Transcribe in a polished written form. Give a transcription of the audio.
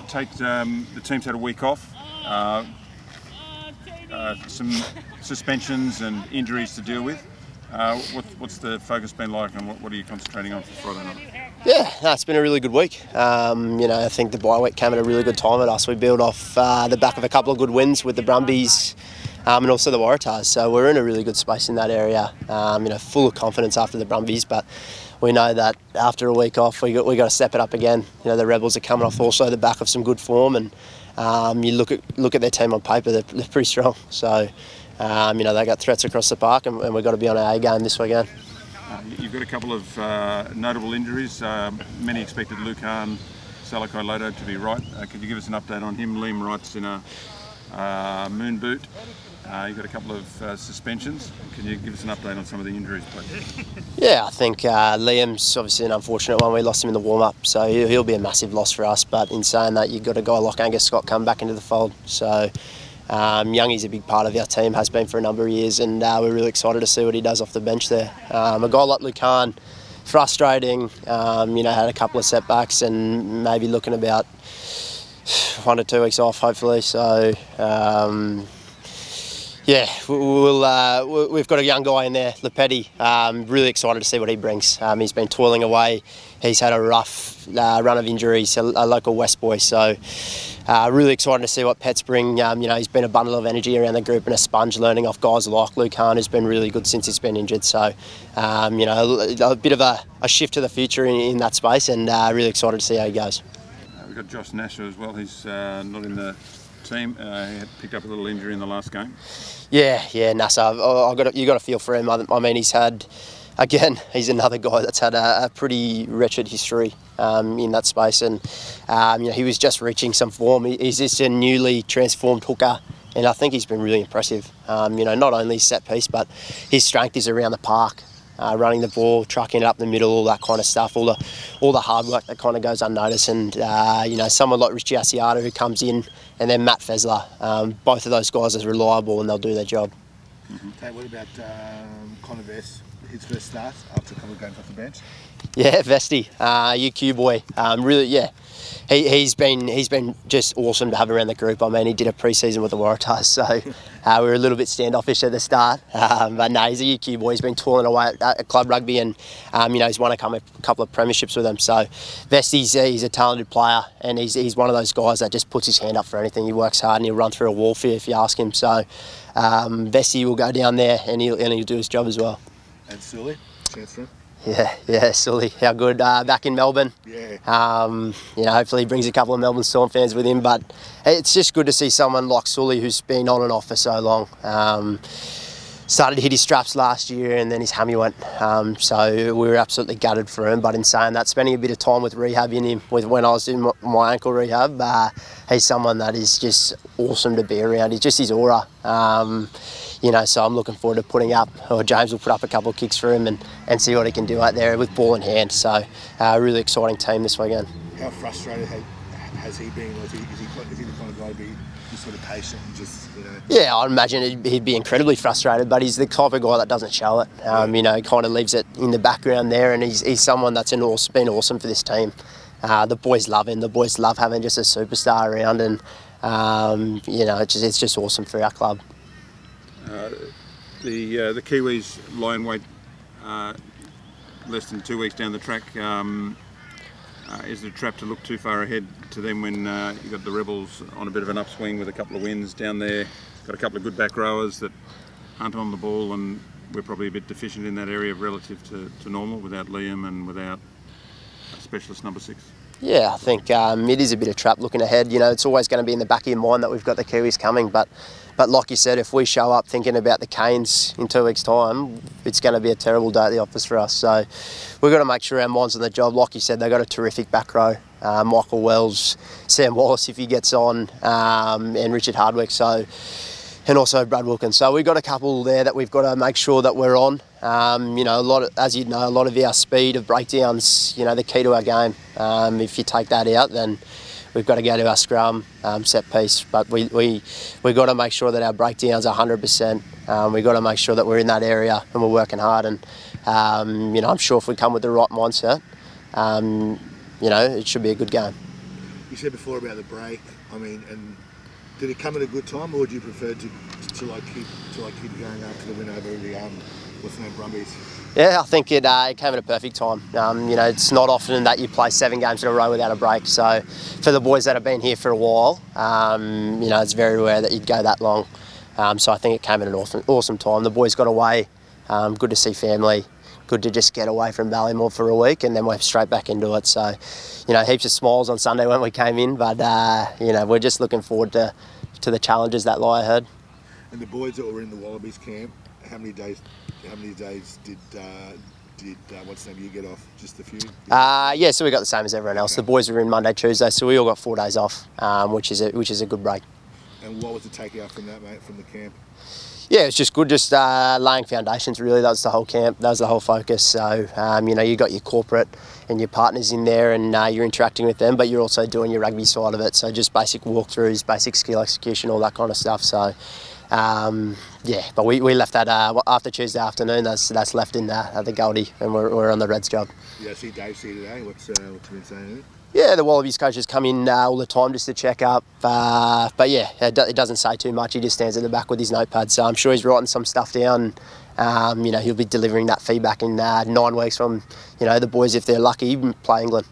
Tate, the team's had a week off. Some suspensions and injuries to deal with. What's the focus been like, and what are you concentrating on for Friday night? Yeah, no, it's been a really good week. I think the bye week came at a really good time at us. We built off the back of a couple of good wins with the Brumbies and also the Waratahs. So we're in a really good space in that area. Full of confidence after the Brumbies, but we know that after a week off, we got to step it up again. The Rebels are coming off also the back of some good form, and you look at their team on paper, they're pretty strong. So they got threats across the park, and we've got to be on our A game this weekend. You've got a couple of notable injuries. Many expected Lucan Salakai-Loto to be right. Could you give us an update on him? Liam Wright's in a moon boot. You've got a couple of suspensions. Can you give us an update on some of the injuries, please? Yeah, I think Liam's obviously an unfortunate one. We lost him in the warm-up, so he'll be a massive loss for us. But in saying that, you've got a guy like Angus Scott come back into the fold. So Youngie's a big part of our team, has been for a number of years, and we're really excited to see what he does off the bench there. A guy like Lucan, frustrating, had a couple of setbacks and maybe looking about 1 to 2 weeks off, hopefully. So, we've got a young guy in there, Lepetti. Really excited to see what he brings. He's been toiling away. He's had a rough run of injuries, a local West boy. So really excited to see what Pets bring. He's been a bundle of energy around the group and a sponge, learning off guys like Lucan, who's been really good since he's been injured. So, a bit of a shift to the future in that space, and really excited to see how he goes. We've got Josh Nasher as well. He's not in the team. He had picked up a little injury in the last game. Yeah, Nasser. You got to feel for him. I mean, he's another guy that's had a pretty wretched history in that space, and he was just reaching some form. He's just a newly transformed hooker, and I think he's been really impressive. Not only set piece, but his strength is around the park. Running the ball, trucking it up the middle, all that kind of stuff, all the hard work that kind of goes unnoticed. And someone like Richie Asiata who comes in, and then Matt Fezler, both of those guys are reliable and they'll do their job. Okay, what about Connor Vest, his first start after a couple of games off the bench? Yeah, Vesty, UQ boy, really, yeah. He's been just awesome to have around the group. I mean, he did a pre-season with the Waratahs, so we were a little bit standoffish at the start. But no, he's a UQ boy. He's been toiling away at club rugby, and he's won a couple of premierships with them. So Vesty's he's a talented player, and he's one of those guys that just puts his hand up for anything. He works hard and he'll run through a wall for you if you ask him. So Vesty will go down there and he'll do his job as well. And Sully, chance for him? Yeah, Sully, how good, back in Melbourne. Yeah. Hopefully he brings a couple of Melbourne Storm fans with him, but it's just good to see someone like Sully who's been on and off for so long. Started to hit his straps last year and then his hammy went, so we were absolutely gutted for him. But in saying that, spending a bit of time with rehabbing him, when I was doing my ankle rehab, he's someone that is just awesome to be around. He's just his aura. So I'm looking forward to putting up, or James will put up a couple of kicks for him and see what he can do out there with ball in hand. So a really exciting team this weekend. How frustrated has he been? Is he the kind of guy to be just sort of patient and just, Yeah, I'd imagine he'd be incredibly frustrated, but he's the type of guy that doesn't show it. Kind of leaves it in the background there, and he's someone that's been awesome for this team. The boys love him. The boys love having just a superstar around, and it's just awesome for our club. The Kiwis lie in wait less than 2 weeks down the track. Is it a trap to look too far ahead to them when you've got the Rebels on a bit of an upswing with a couple of wins down there? Got a couple of good back rowers that aren't on the ball, and we're probably a bit deficient in that area relative to normal without Liam and without a specialist number 6. Yeah, I think it is a bit of trap looking ahead. It's always going to be in the back of your mind that we've got the Kiwis coming, but like you said, if we show up thinking about the Canes in 2 weeks' time, it's going to be a terrible day at the office for us. So we've got to make sure our mind's on the job. Like you said, they've got a terrific back row. Michael Wells, Sam Wallace if he gets on, and Richard Hardwick. And also Brad Wilkins. So we've got a couple there that we've got to make sure that we're on. A lot of our speed of breakdowns, the key to our game. If you take that out, then we've got to go to our scrum set piece. But we've got to make sure that our breakdowns are 100%. We've got to make sure that we're in that area and we're working hard. And I'm sure if we come with the right mindset, it should be a good game. You said before about the break. I mean, and did it come at a good time, or would you prefer to like keep it going after the win over the what's the name, Brumbies? Yeah, I think it came at a perfect time. You know, it's not often that you play 7 games in a row without a break. So for the boys that have been here for a while, you know, it's very rare that you'd go that long. So I think it came at an awesome time. The boys got away. Good to see family. Good to just get away from Ballymore for a week, and then we're straight back into it. So, you know, heaps of smiles on Sunday when we came in, but you know, we're just looking forward to the challenges that lie ahead. And the boys that were in the Wallabies camp, how many days did what's the name, you get off? Just a few? Yeah, so we got the same as everyone else. Okay. The boys were in Monday, Tuesday, so we all got 4 days off, which is a good break. And what was the takeout from that, mate, from the camp? Yeah, it's just good, just laying foundations, really. That was the whole camp, that was the whole focus. So, you know, you got your corporate and your partners in there, and you're interacting with them, but you're also doing your rugby side of it. So just basic walkthroughs, basic skill execution, all that kind of stuff. So, yeah, but we left that after Tuesday afternoon. That's left in at the Goldie, and we're on the Reds job. Yeah, I see Dave here today. What's you been saying? Yeah, the Wallabies coaches come in all the time just to check up. But yeah, it doesn't say too much. He just stands at the back with his notepad. So I'm sure he's writing some stuff down. You know, he'll be delivering that feedback in 9 weeks from, you know, the boys, if they're lucky, play England.